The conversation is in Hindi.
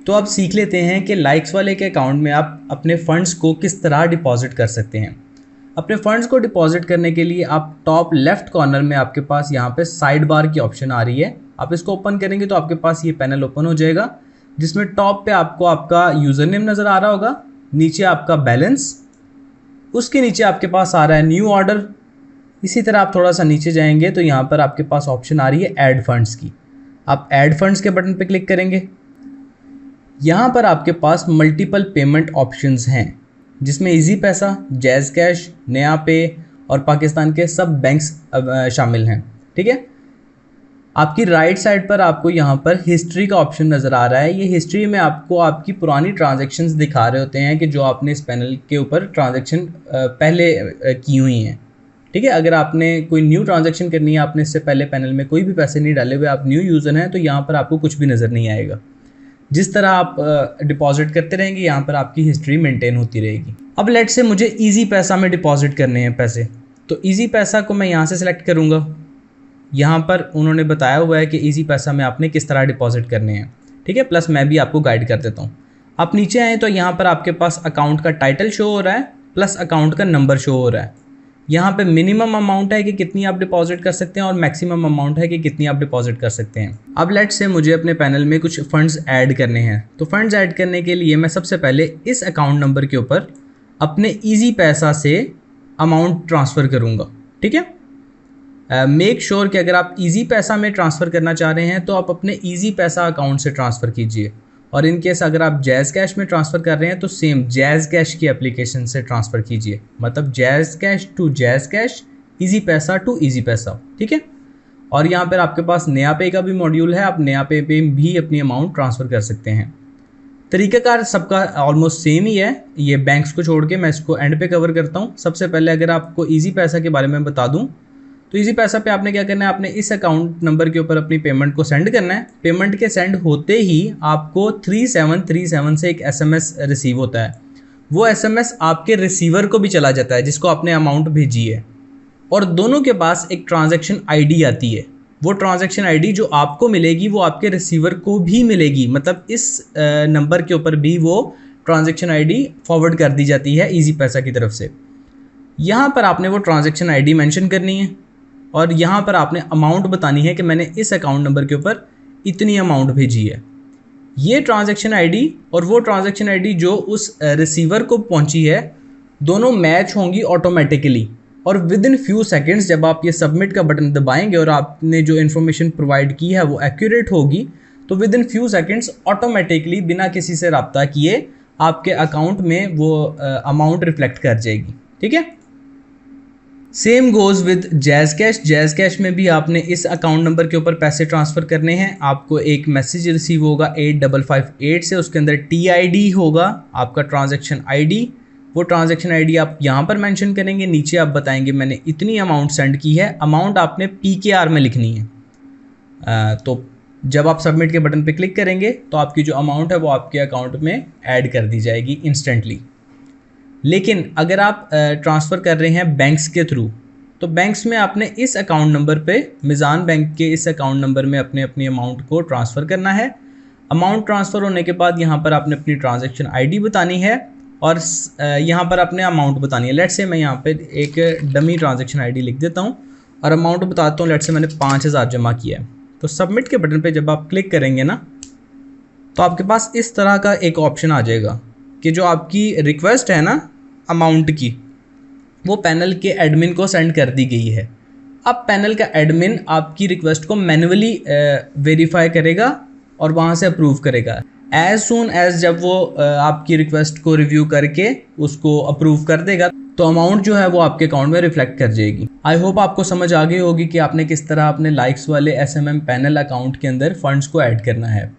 तो अब सीख लेते हैं कि लाइक्स वाले के अकाउंट में आप अपने फ़ंड्स को किस तरह डिपॉजिट कर सकते हैं। अपने फ़ंड्स को डिपॉजिट करने के लिए आप टॉप लेफ़्ट कॉर्नर में आपके पास यहाँ पे साइड बार की ऑप्शन आ रही है। आप इसको ओपन करेंगे तो आपके पास ये पैनल ओपन हो जाएगा, जिसमें टॉप पे आपको आपका यूज़र नेम नज़र आ रहा होगा, नीचे आपका बैलेंस, उसके नीचे आपके पास आ रहा है न्यू ऑर्डर। इसी तरह आप थोड़ा सा नीचे जाएंगे तो यहाँ पर आपके पास ऑप्शन आ रही है ऐड फंड्स की। आप ऐड फंड्स के बटन पे क्लिक करेंगे। यहाँ पर आपके पास मल्टीपल पेमेंट ऑप्शंस हैं, जिसमें इजी पैसा, जैज़ कैश, नया पे और पाकिस्तान के सब बैंक्स शामिल हैं। ठीक है, आपकी राइट साइड पर आपको यहाँ पर हिस्ट्री का ऑप्शन नज़र आ रहा है। ये हिस्ट्री में आपको आपकी पुरानी ट्रांजैक्शंस दिखा रहे होते हैं कि जो आपने इस पैनल के ऊपर ट्रांजैक्शन पहले की हुई हैं। ठीक है, अगर आपने कोई न्यू ट्रांजैक्शन करनी है, आपने इससे पहले पैनल में कोई भी पैसे नहीं डाले हुए, आप न्यू यूज़र हैं, तो यहाँ पर आपको कुछ भी नज़र नहीं आएगा। जिस तरह आप डिपॉजिट करते रहेंगे यहाँ पर आपकी हिस्ट्री मेंटेन होती रहेगी। अब लेट से मुझे इजी पैसा में डिपॉजिट करने हैं पैसे, तो इजी पैसा को मैं यहाँ से सिलेक्ट करूँगा। यहाँ पर उन्होंने बताया हुआ है कि इजी पैसा में आपने किस तरह डिपॉजिट करने हैं। ठीक है, प्लस मैं भी आपको गाइड कर देता हूँ। आप नीचे आएँ तो यहाँ पर आपके पास अकाउंट का टाइटल शो हो रहा है, प्लस अकाउंट का नंबर शो हो रहा है। यहाँ पे मिनिमम अमाउंट है कि कितनी आप डिपॉजिट कर सकते हैं और मैक्सिमम अमाउंट है कि कितनी आप डिपॉजिट कर सकते हैं। अब लेट से मुझे अपने पैनल में कुछ फंड्स ऐड करने हैं, तो फंड्स ऐड करने के लिए मैं सबसे पहले इस अकाउंट नंबर के ऊपर अपने ईजी पैसा से अमाउंट ट्रांसफ़र करूँगा। ठीक है, मेक श्योर कि अगर आप ईजी पैसा में ट्रांसफ़र करना चाह रहे हैं तो आप अपने ईजी पैसा अकाउंट से ट्रांसफ़र कीजिए, और इन केस अगर आप जैज़ कैश में ट्रांसफ़र कर रहे हैं तो सेम जैज़ कैश की एप्लीकेशन से ट्रांसफ़र कीजिए, मतलब JazzCash to JazzCash, Easypaisa to Easypaisa. ठीक है, और यहाँ पर आपके पास नया पे का भी मॉड्यूल है, आप नया पे भी अपनी अमाउंट ट्रांसफ़र कर सकते हैं। तरीक़ाकार सबका ऑलमोस्ट सेम ही है, ये बैंक्स को छोड़ के मैं इसको एंड पे कवर करता हूँ। सबसे पहले अगर आपको ईजी पैसा के बारे में बता दूँ तो इजी पैसा पे आपने क्या करना है, आपने इस अकाउंट नंबर के ऊपर अपनी पेमेंट को सेंड करना है। पेमेंट के सेंड होते ही आपको 3737 से एक SMS रिसीव होता है। वो SMS आपके रिसीवर को भी चला जाता है जिसको आपने अमाउंट भेजी है, और दोनों के पास एक ट्रांजैक्शन ID आती है। वो ट्रांजैक्शन ID जो आपको मिलेगी वो आपके रिसीवर को भी मिलेगी, मतलब इस नंबर के ऊपर भी वो ट्रांजैक्शन ID फॉरवर्ड कर दी जाती है ईजी पैसा की तरफ से। यहाँ पर आपने वो ट्रांजैक्शन ID मेंशन करनी है, और यहाँ पर आपने अमाउंट बतानी है कि मैंने इस अकाउंट नंबर के ऊपर इतनी अमाउंट भेजी है। ये ट्रांजैक्शन ID और वो ट्रांजैक्शन ID जो उस रिसीवर को पहुँची है, दोनों मैच होंगी ऑटोमेटिकली, और विद इन फ्यू सेकेंड्स जब आप ये सबमिट का बटन दबाएंगे और आपने जो इन्फॉर्मेशन प्रोवाइड की है वो एक्यूरेट होगी, तो with in few seconds automatically बिना किसी से रब्ता किए आपके अकाउंट में वो अमाउंट रिफ्लेक्ट कर जाएगी। ठीक है, same goes with jazz cash. Jazz cash में भी आपने इस अकाउंट नंबर के ऊपर पैसे ट्रांसफ़र करने हैं। आपको एक मैसेज रिसीव होगा 8558 से, उसके अंदर TID होगा आपका ट्रांजैक्शन ID। वो ट्रांजैक्शन ID आप यहाँ पर मेंशन करेंगे, नीचे आप बताएंगे मैंने इतनी अमाउंट सेंड की है। अमाउंट आपने PKR में लिखनी है। तो जब आप सबमिट के बटन पर क्लिक करेंगे तो आपकी जो अमाउंट है वो आपके अकाउंट में ऐड कर दी जाएगी इंस्टेंटली। लेकिन अगर आप ट्रांसफ़र कर रहे हैं बैंक्स के थ्रू, तो बैंक्स में आपने इस अकाउंट नंबर पे, मिज़ान बैंक के इस अकाउंट नंबर में अपनी अमाउंट को ट्रांसफ़र करना है। अमाउंट ट्रांसफ़र होने के बाद यहाँ पर आपने अपनी ट्रांजैक्शन ID बतानी है, और यहाँ पर आपने अमाउंट बतानी है। लेट से मैं यहाँ पे एक डमी ट्रांजैक्शन ID लिख देता हूँ और अमाउंट बताता हूँ। लेट से मैंने 5000 जमा किया है। तो सबमिट के बटन पर जब आप क्लिक करेंगे ना, तो आपके पास इस तरह का एक ऑप्शन आ जाएगा कि जो आपकी रिक्वेस्ट है ना अमाउंट की, वो पैनल के एडमिन को सेंड कर दी गई है। अब पैनल का एडमिन आपकी रिक्वेस्ट को मैन्युअली वेरीफाई करेगा और वहाँ से अप्रूव करेगा। एज सून एज जब वो आपकी रिक्वेस्ट को रिव्यू करके उसको अप्रूव कर देगा, तो अमाउंट जो है वो आपके अकाउंट में रिफ्लेक्ट कर जाएगी। आई होप आपको समझ आ गई होगी कि आपने किस तरह अपने लाइक्स वाले SMM पैनल अकाउंट के अंदर फंड्स को ऐड करना है।